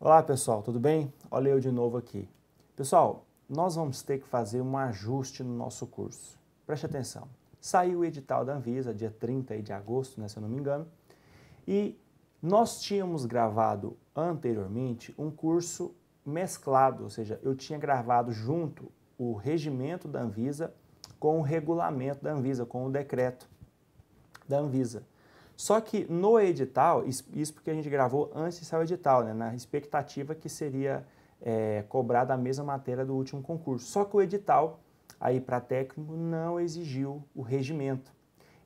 Olá pessoal, tudo bem? Olha eu de novo aqui. Pessoal, nós vamos ter que fazer um ajuste no nosso curso. Preste atenção. Saiu o edital da Anvisa, dia 30 de agosto, né, se eu não me engano, e nós tínhamos gravado anteriormente um curso mesclado, ou seja, eu tinha gravado junto o regimento da Anvisa com o regulamento da Anvisa, com o decreto da Anvisa. Só que no edital, isso porque a gente gravou antes de sair o edital, né, na expectativa que seria cobrada a mesma matéria do último concurso. Só que o edital, aí para técnico, não exigiu o regimento.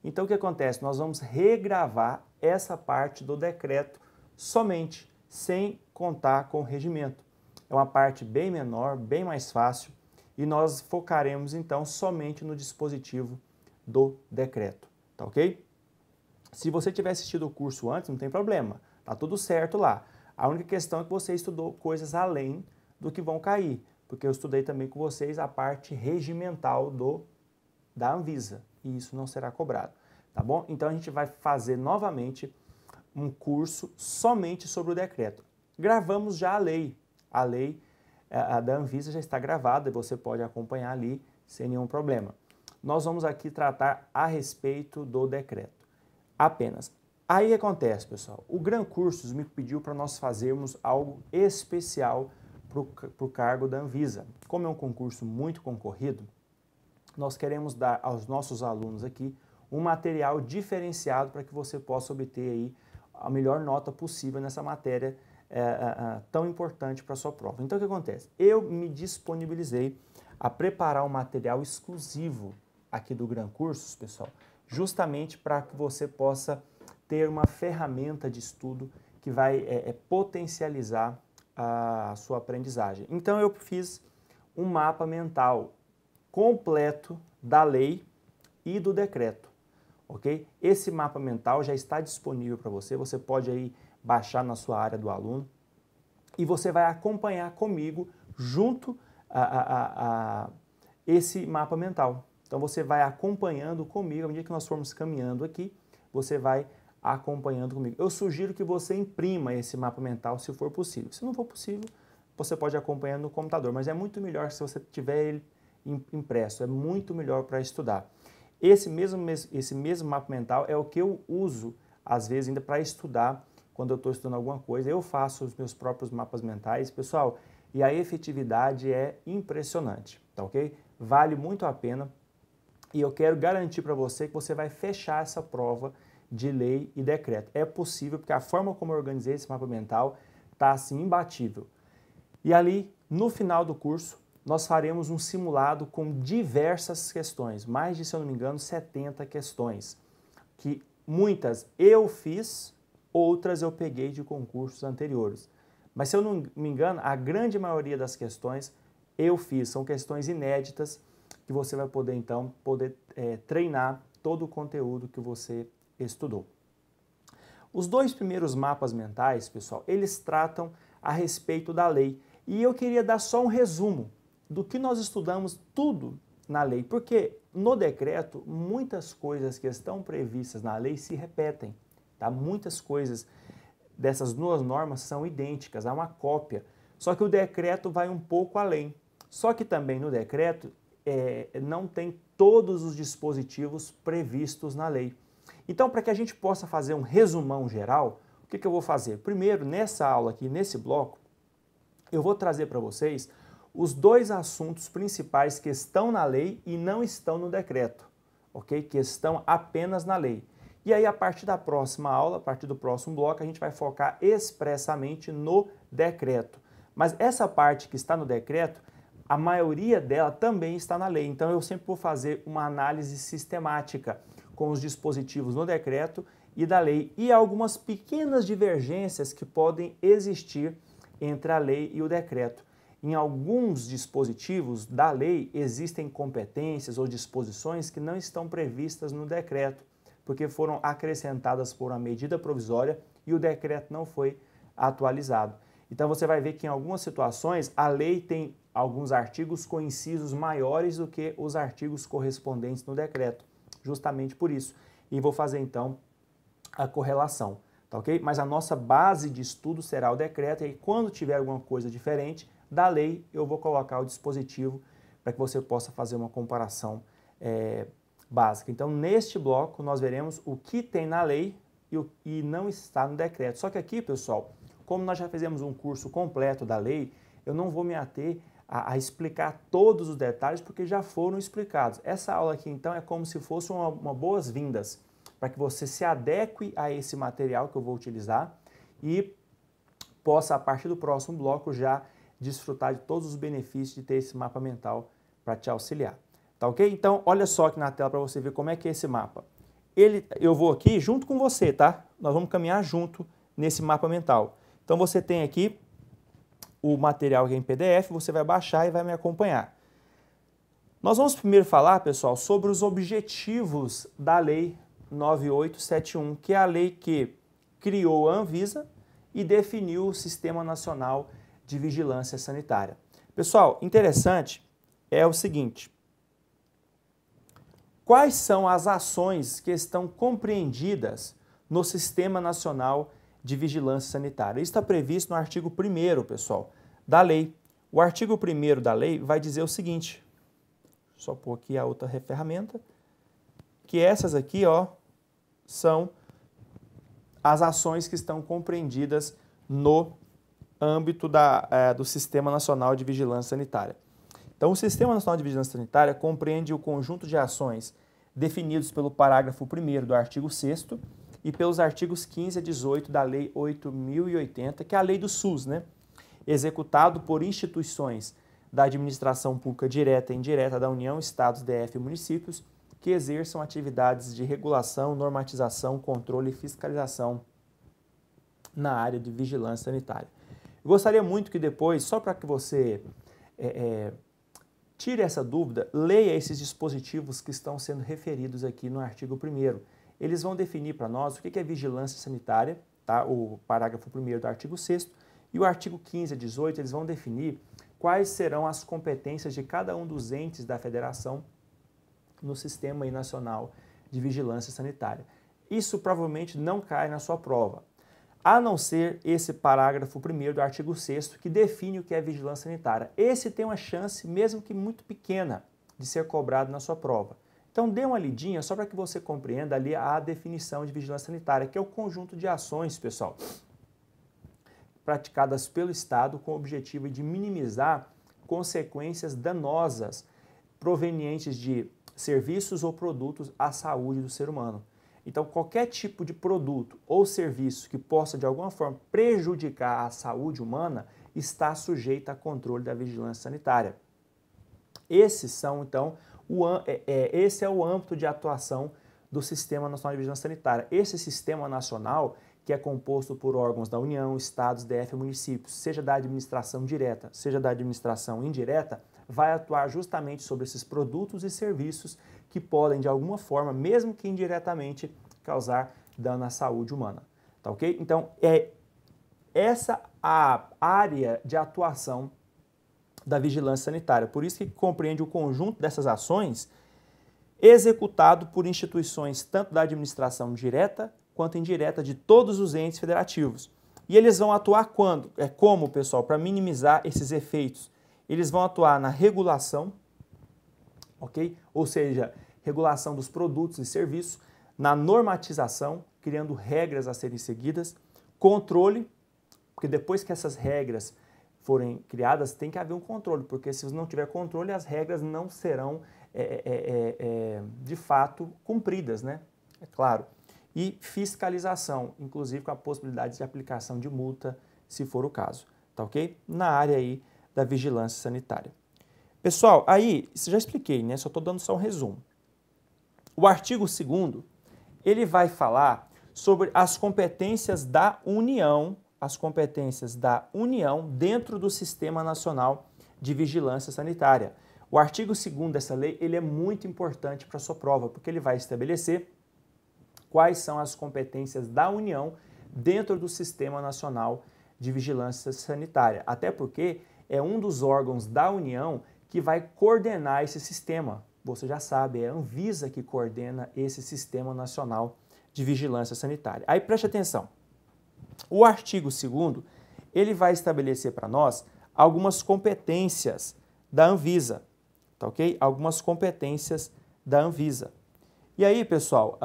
Então o que acontece? Nós vamos regravar essa parte do decreto somente, sem contar com o regimento. É uma parte bem menor, bem mais fácil, e nós focaremos então somente no dispositivo do decreto, tá ok? Se você tiver assistido o curso antes, não tem problema, tá tudo certo lá. A única questão é que você estudou coisas além do que vão cair, porque eu estudei também com vocês a parte regimental da Anvisa, e isso não será cobrado, tá bom? Então a gente vai fazer novamente um curso somente sobre o decreto. Gravamos já a lei da Anvisa já está gravada e você pode acompanhar ali sem nenhum problema. Nós vamos aqui tratar a respeito do decreto. Apenas. Aí acontece, pessoal, o Gran Cursos me pediu para nós fazermos algo especial para o cargo da Anvisa. Como é um concurso muito concorrido, nós queremos dar aos nossos alunos aqui um material diferenciado para que você possa obter aí a melhor nota possível nessa matéria tão importante para a sua prova. Então o que acontece? Eu me disponibilizei a preparar um material exclusivo aqui do Gran Cursos, pessoal, justamente para que você possa ter uma ferramenta de estudo que vai potencializar a sua aprendizagem. Então eu fiz um mapa mental completo da lei e do decreto, ok? Esse mapa mental já está disponível para você, você pode aí baixar na sua área do aluno e você vai acompanhar comigo junto a esse mapa mental. Então você vai acompanhando comigo, à medida que nós formos caminhando aqui, você vai acompanhando comigo. Eu sugiro que você imprima esse mapa mental se for possível. Se não for possível, você pode acompanhar no computador, mas é muito melhor se você tiver ele impresso, é muito melhor para estudar. Esse mesmo mapa mental é o que eu uso, às vezes, ainda para estudar, quando eu estou estudando alguma coisa, eu faço os meus próprios mapas mentais, pessoal, e a efetividade é impressionante, tá ok? Vale muito a pena. E eu quero garantir para você que você vai fechar essa prova de lei e decreto. É possível, porque a forma como eu organizei esse mapa mental está assim imbatível. E ali, no final do curso, nós faremos um simulado com diversas questões, mais de, se eu não me engano, 70 questões, que muitas eu fiz, outras eu peguei de concursos anteriores. Mas se eu não me engano, a grande maioria das questões eu fiz, são questões inéditas, que você vai poder, então, treinar todo o conteúdo que você estudou. Os dois primeiros mapas mentais, pessoal, eles tratam a respeito da lei. E eu queria dar só um resumo do que nós estudamos tudo na lei, porque no decreto, muitas coisas que estão previstas na lei se repetem, tá? Muitas coisas dessas duas normas são idênticas, há uma cópia, só que o decreto vai um pouco além. Só que também no decreto, não tem todos os dispositivos previstos na lei. Então, para que a gente possa fazer um resumão geral, o que eu vou fazer? Primeiro, nessa aula aqui, nesse bloco, eu vou trazer para vocês os dois assuntos principais que estão na lei e não estão no decreto, ok? Que estão apenas na lei. E aí, a partir da próxima aula, a partir do próximo bloco, a gente vai focar expressamente no decreto. Mas essa parte que está no decreto, a maioria dela também está na lei, então eu sempre vou fazer uma análise sistemática com os dispositivos no decreto e da lei e algumas pequenas divergências que podem existir entre a lei e o decreto. Em alguns dispositivos da lei existem competências ou disposições que não estão previstas no decreto, porque foram acrescentadas por uma medida provisória e o decreto não foi atualizado. Então você vai ver que em algumas situações a lei tem alguns artigos com incisos maiores do que os artigos correspondentes no decreto, justamente por isso. E vou fazer então a correlação, tá ok? Mas a nossa base de estudo será o decreto, e aí, quando tiver alguma coisa diferente da lei, eu vou colocar o dispositivo para que você possa fazer uma comparação básica. Então, neste bloco, nós veremos o que tem na lei e não está no decreto. Só que aqui, pessoal, como nós já fizemos um curso completo da lei, eu não vou me ater a explicar todos os detalhes, porque já foram explicados. Essa aula aqui, então, é como se fosse uma boas-vindas, para que você se adeque a esse material que eu vou utilizar e possa, a partir do próximo bloco, já desfrutar de todos os benefícios de ter esse mapa mental para te auxiliar. Tá ok? Então, olha só aqui na tela para você ver como é que é esse mapa. Eu vou aqui junto com você, tá? Nós vamos caminhar junto nesse mapa mental. Então, você tem aqui o material que é em PDF, você vai baixar e vai me acompanhar. Nós vamos primeiro falar, pessoal, sobre os objetivos da Lei 9871, que é a lei que criou a Anvisa e definiu o Sistema Nacional de Vigilância Sanitária. Pessoal, interessante é o seguinte: quais são as ações que estão compreendidas no Sistema Nacional de Vigilância Sanitária? Isso está previsto no artigo 1º, pessoal, da lei. O artigo 1º da lei vai dizer o seguinte, só pôr aqui a outra ferramenta, que essas aqui, ó, são as ações que estão compreendidas no âmbito do Sistema Nacional de Vigilância Sanitária. Então, o Sistema Nacional de Vigilância Sanitária compreende o conjunto de ações definidos pelo parágrafo 1º do artigo 6º e pelos artigos 15 a 18 da Lei 8.080, que é a lei do SUS, né? Executado por instituições da administração pública direta e indireta da União, Estados, DF e municípios, que exerçam atividades de regulação, normatização, controle e fiscalização na área de vigilância sanitária. Eu gostaria muito que depois, só para que você tire essa dúvida, leia esses dispositivos que estão sendo referidos aqui no artigo 1º. Eles vão definir para nós o que é vigilância sanitária, tá? O parágrafo 1º do artigo 6º, e o artigo 15 a 18, eles vão definir quais serão as competências de cada um dos entes da federação no Sistema Nacional de Vigilância Sanitária. Isso provavelmente não cai na sua prova, a não ser esse parágrafo 1º do artigo 6º, que define o que é vigilância sanitária. Esse tem uma chance, mesmo que muito pequena, de ser cobrado na sua prova. Então, dê uma lidinha só para que você compreenda ali a definição de vigilância sanitária, que é o conjunto de ações, pessoal, praticadas pelo Estado com o objetivo de minimizar consequências danosas provenientes de serviços ou produtos à saúde do ser humano. Então, qualquer tipo de produto ou serviço que possa, de alguma forma, prejudicar a saúde humana está sujeito a controle da vigilância sanitária. Esses são, então, esse é o âmbito de atuação do Sistema Nacional de Vigilância Sanitária. Esse sistema nacional, que é composto por órgãos da União, Estados, DF e municípios, seja da administração direta, seja da administração indireta, vai atuar justamente sobre esses produtos e serviços que podem, de alguma forma, mesmo que indiretamente, causar dano à saúde humana. Tá ok? Então, é essa a área de atuação da vigilância sanitária. Por isso que compreende o conjunto dessas ações executado por instituições tanto da administração direta quanto indireta de todos os entes federativos. E eles vão atuar quando? Como, pessoal? Para minimizar esses efeitos. Eles vão atuar na regulação, ok? Ou seja, regulação dos produtos e serviços, na normatização, criando regras a serem seguidas, controle, porque depois que essas regras forem criadas, tem que haver um controle, porque se não tiver controle, as regras não serão, de fato, cumpridas, né? É claro. E fiscalização, inclusive com a possibilidade de aplicação de multa, se for o caso, tá ok? Na área aí da vigilância sanitária. Pessoal, aí, isso já expliquei, né? Só estou dando só um resumo. O artigo 2º, ele vai falar sobre as competências da União, dentro do Sistema Nacional de Vigilância Sanitária. O artigo 2º dessa lei, ele é muito importante para a sua prova, porque ele vai estabelecer quais são as competências da União dentro do Sistema Nacional de Vigilância Sanitária. Até porque é um dos órgãos da União que vai coordenar esse sistema. Você já sabe, é a Anvisa que coordena esse Sistema Nacional de Vigilância Sanitária. Aí preste atenção. O artigo 2º, ele vai estabelecer para nós algumas competências da Anvisa, tá ok? Algumas competências da Anvisa. E aí, pessoal,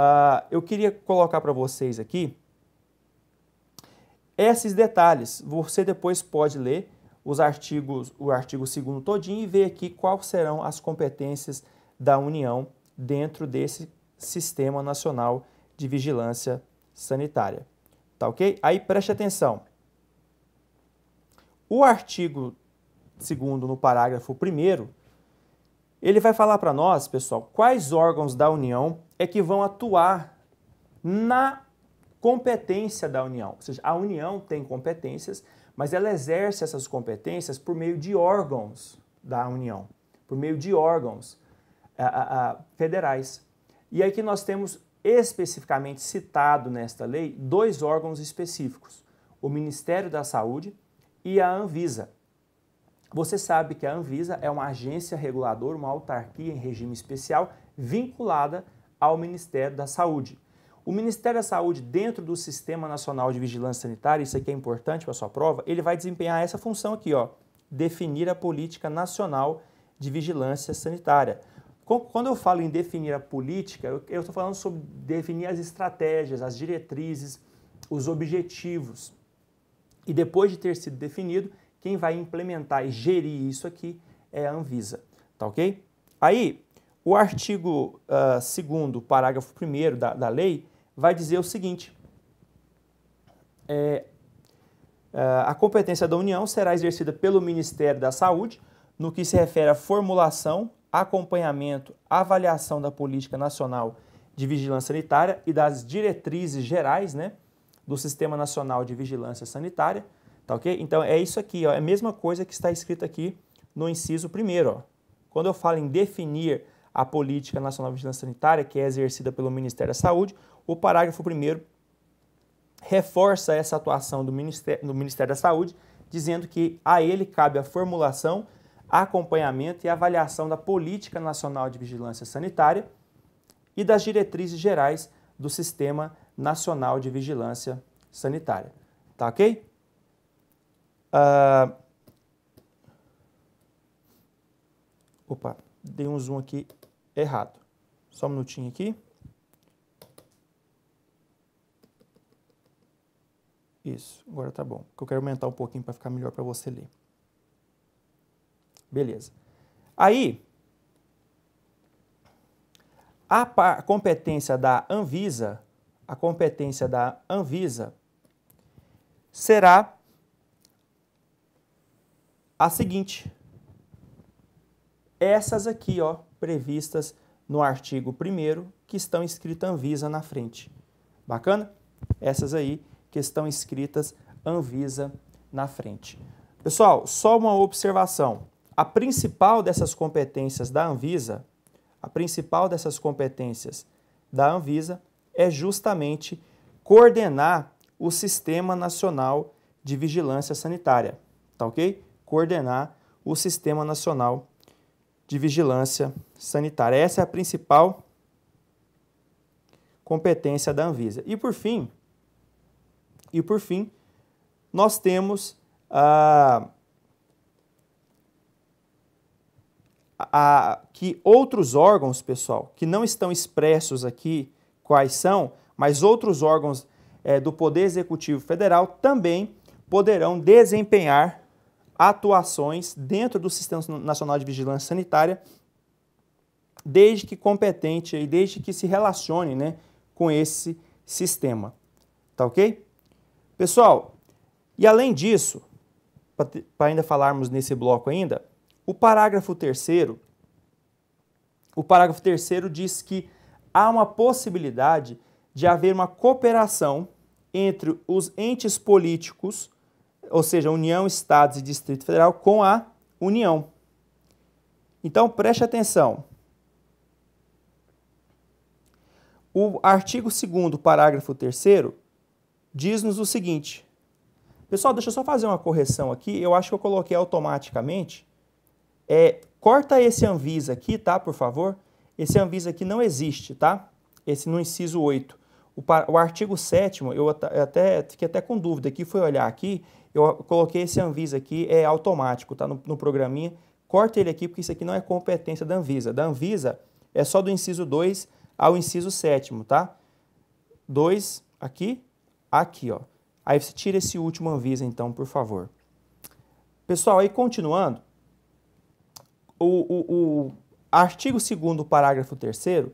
eu queria colocar para vocês aqui esses detalhes. Você depois pode ler o artigo 2º todinho e ver aqui quais serão as competências da União dentro desse Sistema Nacional de Vigilância Sanitária. Tá ok? Aí preste atenção. O artigo 2º, no parágrafo 1º, ele vai falar para nós, pessoal, quais órgãos da União é que vão atuar na competência da União. Ou seja, a União tem competências, mas ela exerce essas competências por meio de órgãos da União, por meio de órgãos federais. E aqui nós temos especificamente citado nesta lei 2 órgãos específicos, o Ministério da Saúde e a Anvisa. Você sabe que a Anvisa é uma agência reguladora, uma autarquia em regime especial vinculada ao Ministério da Saúde. O Ministério da Saúde, dentro do Sistema Nacional de Vigilância Sanitária, isso aqui é importante para a sua prova, ele vai desempenhar essa função aqui, ó, definir a política nacional de vigilância sanitária. Quando eu falo em definir a política, eu estou falando sobre definir as estratégias, as diretrizes, os objetivos. E depois de ter sido definido, quem vai implementar e gerir isso aqui é a Anvisa, tá ok? Aí, o artigo 2º, parágrafo 1º da lei, vai dizer o seguinte: a competência da União será exercida pelo Ministério da Saúde no que se refere à formulação, acompanhamento, avaliação da política nacional de vigilância sanitária e das diretrizes gerais, né, do Sistema Nacional de Vigilância Sanitária, tá ok? Então é isso aqui, ó, é a mesma coisa que está escrito aqui no inciso 1º, ó. Quando eu falo em definir a política nacional de vigilância sanitária, que é exercida pelo Ministério da Saúde, o parágrafo 1º reforça essa atuação do Ministério da Saúde, dizendo que a ele cabe a formulação, acompanhamento e avaliação da política nacional de vigilância sanitária e das diretrizes gerais do Sistema Nacional de Vigilância Sanitária. Tá ok? Opa, dei um zoom aqui errado. Só um minutinho aqui. Isso, agora tá bom. Porque eu quero aumentar um pouquinho para ficar melhor para você ler. Beleza. Aí, a competência da Anvisa, será a seguinte: essas aqui, ó, previstas no artigo 1º, que estão escritas Anvisa na frente. Bacana? Essas aí que estão escritas Anvisa na frente. Pessoal, só uma observação. A principal dessas competências da Anvisa, é justamente coordenar o Sistema Nacional de Vigilância Sanitária, tá ok? Coordenar o Sistema Nacional de Vigilância Sanitária. Essa é a principal competência da Anvisa. E por fim, nós temos que outros órgãos, pessoal, que não estão expressos aqui quais são, mas outros órgãos do Poder Executivo Federal também poderão desempenhar atuações dentro do Sistema Nacional de Vigilância Sanitária, desde que competente e desde que se relacione, né, com esse sistema. Tá ok? Pessoal, e além disso, para ainda falarmos nesse bloco ainda, o parágrafo 3º diz que há uma possibilidade de haver uma cooperação entre os entes políticos, ou seja, União, Estados e Distrito Federal, com a União. Então, preste atenção. O artigo 2º, parágrafo 3º, diz-nos o seguinte. Pessoal, deixa eu só fazer uma correção aqui. Eu acho que eu coloquei automaticamente. Corta esse Anvisa aqui, tá, por favor? Esse Anvisa aqui não existe, tá? Esse no inciso 8. O artigo 7º, eu até fiquei até com dúvida aqui, fui olhar aqui, eu coloquei esse Anvisa aqui, é automático, tá no programinha, corta ele aqui porque isso aqui não é competência da Anvisa. Da Anvisa é só do inciso 2 ao inciso 7º, tá? 2 aqui, aqui, ó. Aí você tira esse último Anvisa, então, por favor. Pessoal, aí continuando, o artigo 2º, parágrafo 3º,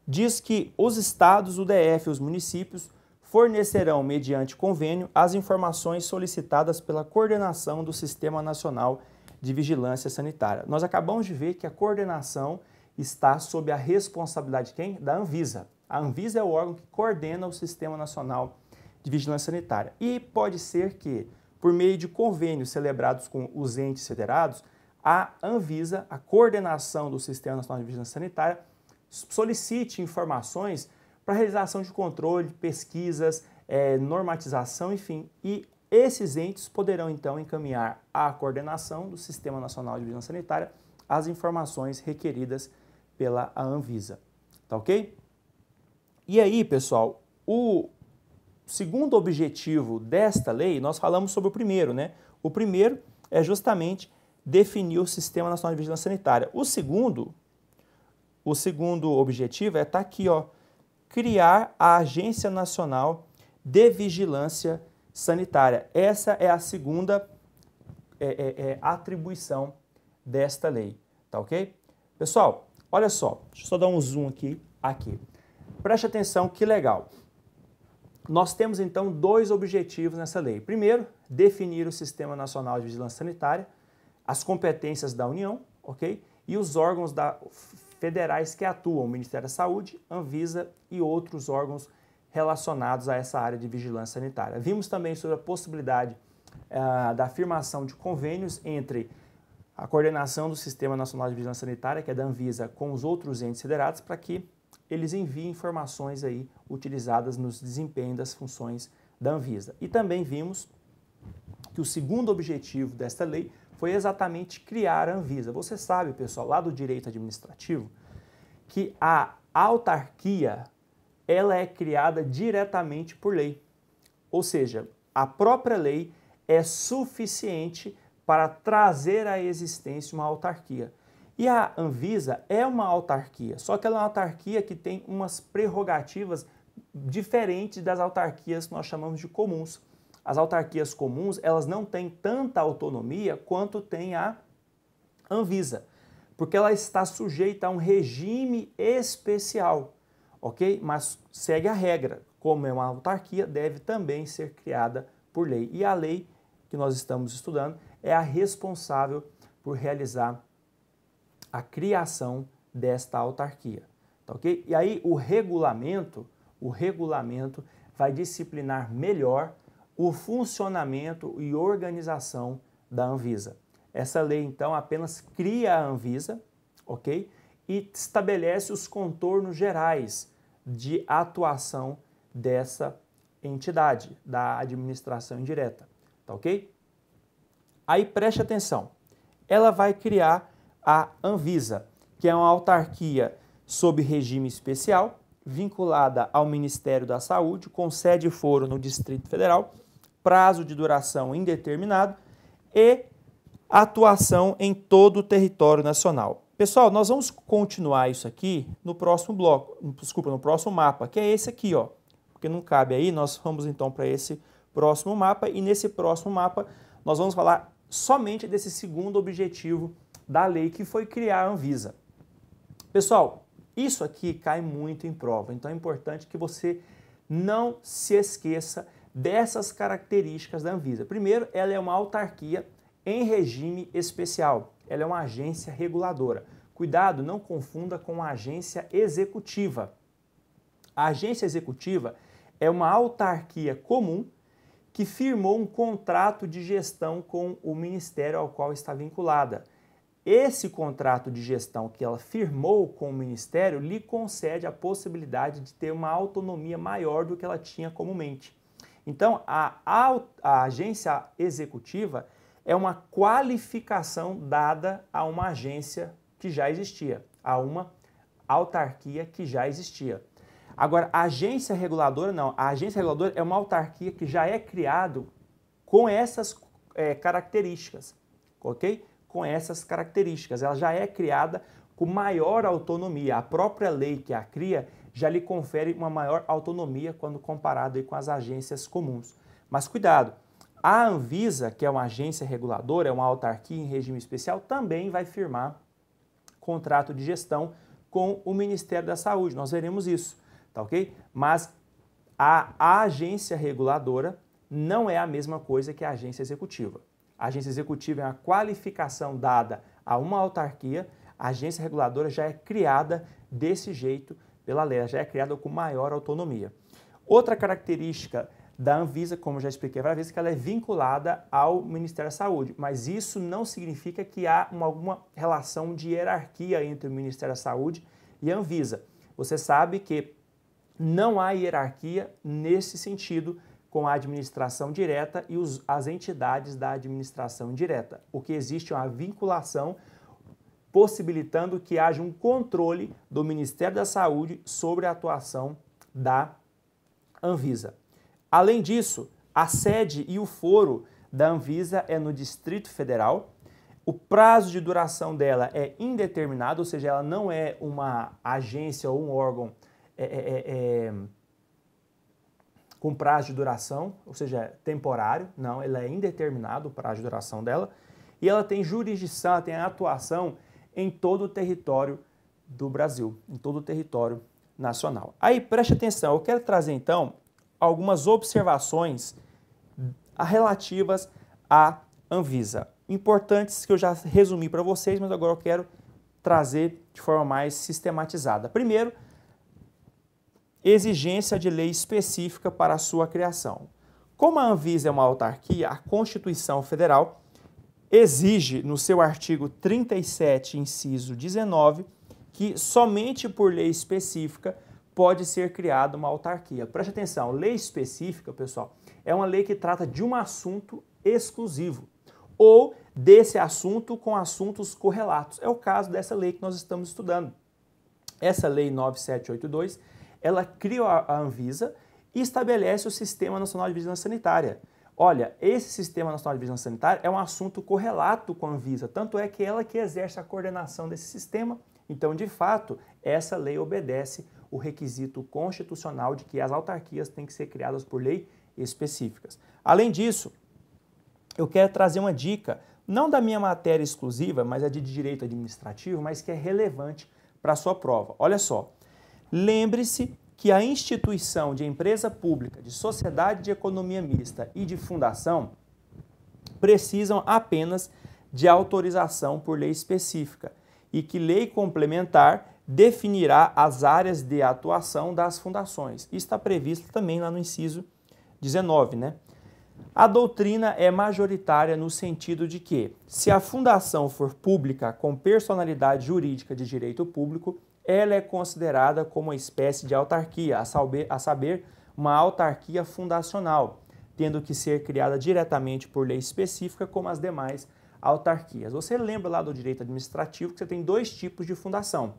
diz que os estados, o DF e os municípios fornecerão, mediante convênio, as informações solicitadas pela coordenação do Sistema Nacional de Vigilância Sanitária. Nós acabamos de ver que a coordenação está sob a responsabilidade de quem? Da Anvisa. A Anvisa é o órgão que coordena o Sistema Nacional de Vigilância Sanitária. E pode ser que, por meio de convênios celebrados com os entes federados, a Anvisa, a coordenação do Sistema Nacional de Vigilância Sanitária, solicite informações para realização de controle, pesquisas, normatização, enfim, e esses entes poderão então encaminhar à coordenação do Sistema Nacional de Vigilância Sanitária as informações requeridas pela Anvisa, tá ok? E aí, pessoal, o segundo objetivo desta lei, nós falamos sobre o primeiro, né? O primeiro é justamente definir o Sistema Nacional de Vigilância Sanitária. O segundo objetivo é estar aqui, ó, criar a Agência Nacional de Vigilância Sanitária. Essa é a segunda atribuição desta lei, tá ok? Pessoal, olha só, deixa eu só dar um zoom aqui. Preste atenção, que legal. Nós temos então dois objetivos nessa lei. Primeiro, definir o Sistema Nacional de Vigilância Sanitária, as competências da União, ok? E os órgãos federais que atuam, o Ministério da Saúde, Anvisa e outros órgãos relacionados a essa área de vigilância sanitária. Vimos também sobre a possibilidade da afirmação de convênios entre a coordenação do Sistema Nacional de Vigilância Sanitária, que é da Anvisa, com os outros entes federados, para que eles enviem informações aí utilizadas no desempenho das funções da Anvisa. E também vimos que o segundo objetivo desta lei foi exatamente criar a Anvisa. Você sabe, pessoal, lá do direito administrativo, que a autarquia ela é criada diretamente por lei. Ou seja, a própria lei é suficiente para trazer à existência uma autarquia. E a Anvisa é uma autarquia, só que ela é uma autarquia que tem umas prerrogativas diferentes das autarquias que nós chamamos de comuns. As autarquias comuns, elas não têm tanta autonomia quanto tem a Anvisa, porque ela está sujeita a um regime especial, ok? Mas segue a regra, como é uma autarquia, deve também ser criada por lei. E a lei que nós estamos estudando é a responsável por realizar a criação desta autarquia, tá ok? E aí o regulamento vai disciplinar melhor o funcionamento e organização da Anvisa. Essa lei, então, apenas cria a Anvisa, ok? E estabelece os contornos gerais de atuação dessa entidade, da administração indireta, tá ok? Aí preste atenção, ela vai criar a Anvisa, que é uma autarquia sob regime especial, vinculada ao Ministério da Saúde, com sede e foro no Distrito Federal, prazo de duração indeterminado e atuação em todo o território nacional. Pessoal, nós vamos continuar isso aqui no próximo bloco, no próximo mapa, que é esse aqui, ó. Porque não cabe aí, nós vamos então para esse próximo mapa e nesse próximo mapa nós vamos falar somente desse segundo objetivo da lei, que foi criar a Anvisa. Pessoal, isso aqui cai muito em prova, então é importante que você não se esqueça dessas características da Anvisa. Primeiro, ela é uma autarquia em regime especial, ela é uma agência reguladora. Cuidado, não confunda com a agência executiva. A agência executiva é uma autarquia comum que firmou um contrato de gestão com o ministério ao qual está vinculada. Esse contrato de gestão que ela firmou com o Ministério lhe concede a possibilidade de ter uma autonomia maior do que ela tinha comumente. Então, a agência executiva é uma qualificação dada a uma agência que já existia, a uma autarquia que já existia. Agora, a agência reguladora não. A agência reguladora é uma autarquia que já é criado com essas características, ok? Com essas características. Ela já é criada com maior autonomia. A própria lei que a cria já lhe confere uma maior autonomia quando comparado aí com as agências comuns. Mas cuidado, a Anvisa, que é uma agência reguladora, é uma autarquia em regime especial, também vai firmar contrato de gestão com o Ministério da Saúde. Nós veremos isso, tá ok? Mas a agência reguladora não é a mesma coisa que a agência executiva. A agência executiva é uma qualificação dada a uma autarquia, a agência reguladora já é criada desse jeito pela lei, ela já é criada com maior autonomia. Outra característica da Anvisa, como já expliquei várias vezes, que ela é vinculada ao Ministério da Saúde, mas isso não significa que há alguma relação de hierarquia entre o Ministério da Saúde e a Anvisa. Você sabe que não há hierarquia nesse sentido com a administração direta e as entidades da administração indireta. O que existe é uma vinculação possibilitando que haja um controle do Ministério da Saúde sobre a atuação da Anvisa. Além disso, a sede e o foro da Anvisa é no Distrito Federal. O prazo de duração dela é indeterminado, ou seja, ela não é uma agência ou um órgão com prazo de duração, ou seja, temporário. Não, ela é indeterminado o prazo de duração dela. E ela tem jurisdição, ela tem atuação em todo o território do Brasil, em todo o território nacional. Aí, preste atenção, eu quero trazer então algumas observações relativas à Anvisa. Importantes que eu já resumi para vocês, mas agora eu quero trazer de forma mais sistematizada. Primeiro, exigência de lei específica para a sua criação. Como a Anvisa é uma autarquia, a Constituição Federal exige, no seu artigo 37, inciso 19, que somente por lei específica pode ser criada uma autarquia. Preste atenção, lei específica, pessoal, é uma lei que trata de um assunto exclusivo ou desse assunto com assuntos correlatos. É o caso dessa lei que nós estamos estudando. Essa lei 9782, ela cria a Anvisa e estabelece o Sistema Nacional de Vigilância Sanitária. Olha, esse Sistema Nacional de Vigilância Sanitária é um assunto correlato com a Anvisa, tanto é que ela que exerce a coordenação desse sistema. Então, de fato, essa lei obedece o requisito constitucional de que as autarquias têm que ser criadas por lei específicas. Além disso, eu quero trazer uma dica, não da minha matéria exclusiva, mas a de direito administrativo, mas que é relevante para a sua prova. Olha só, lembre-se que a instituição de empresa pública, de sociedade de economia mista e de fundação precisam apenas de autorização por lei específica e que lei complementar definirá as áreas de atuação das fundações. Isso está previsto também lá no inciso 19, né? A doutrina é majoritária no sentido de que, se a fundação for pública com personalidade jurídica de direito público, ela é considerada como uma espécie de autarquia, a saber, uma autarquia fundacional, tendo que ser criada diretamente por lei específica como as demais autarquias. Você lembra lá do direito administrativo que você tem dois tipos de fundação.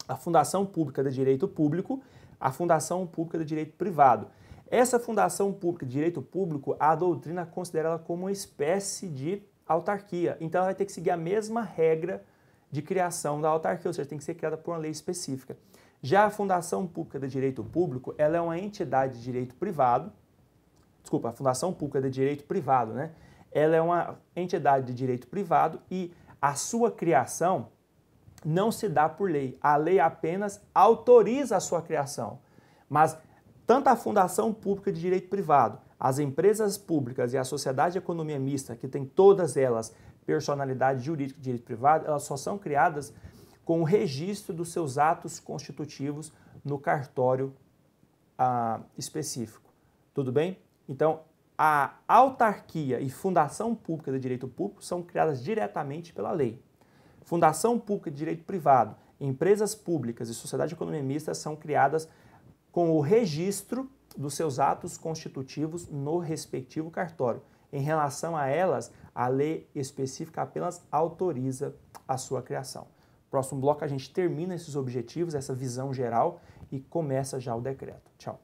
A fundação pública de direito público, a fundação pública de direito privado. Essa fundação pública de direito público, a doutrina considera ela como uma espécie de autarquia. Então ela vai ter que seguir a mesma regra de criação da autarquia, ou seja, tem que ser criada por uma lei específica. Já a fundação pública de direito público, ela é uma entidade de direito privado, a fundação pública de direito privado, né? Ela é uma entidade de direito privado e a sua criação não se dá por lei. A lei apenas autoriza a sua criação. Mas tanto a fundação pública de direito privado, as empresas públicas e a sociedade de economia mista, que tem todas elas personalidade jurídica de direito privado, elas só são criadas com o registro dos seus atos constitutivos no cartório específico. Tudo bem? Então, a autarquia e fundação pública de direito público são criadas diretamente pela lei. Fundação pública de direito privado, empresas públicas e sociedade de economia mista são criadas com o registro dos seus atos constitutivos no respectivo cartório. Em relação a elas, a lei específica apenas autoriza a sua criação. Próximo bloco a gente termina esses objetivos, essa visão geral, e começa já o decreto. Tchau.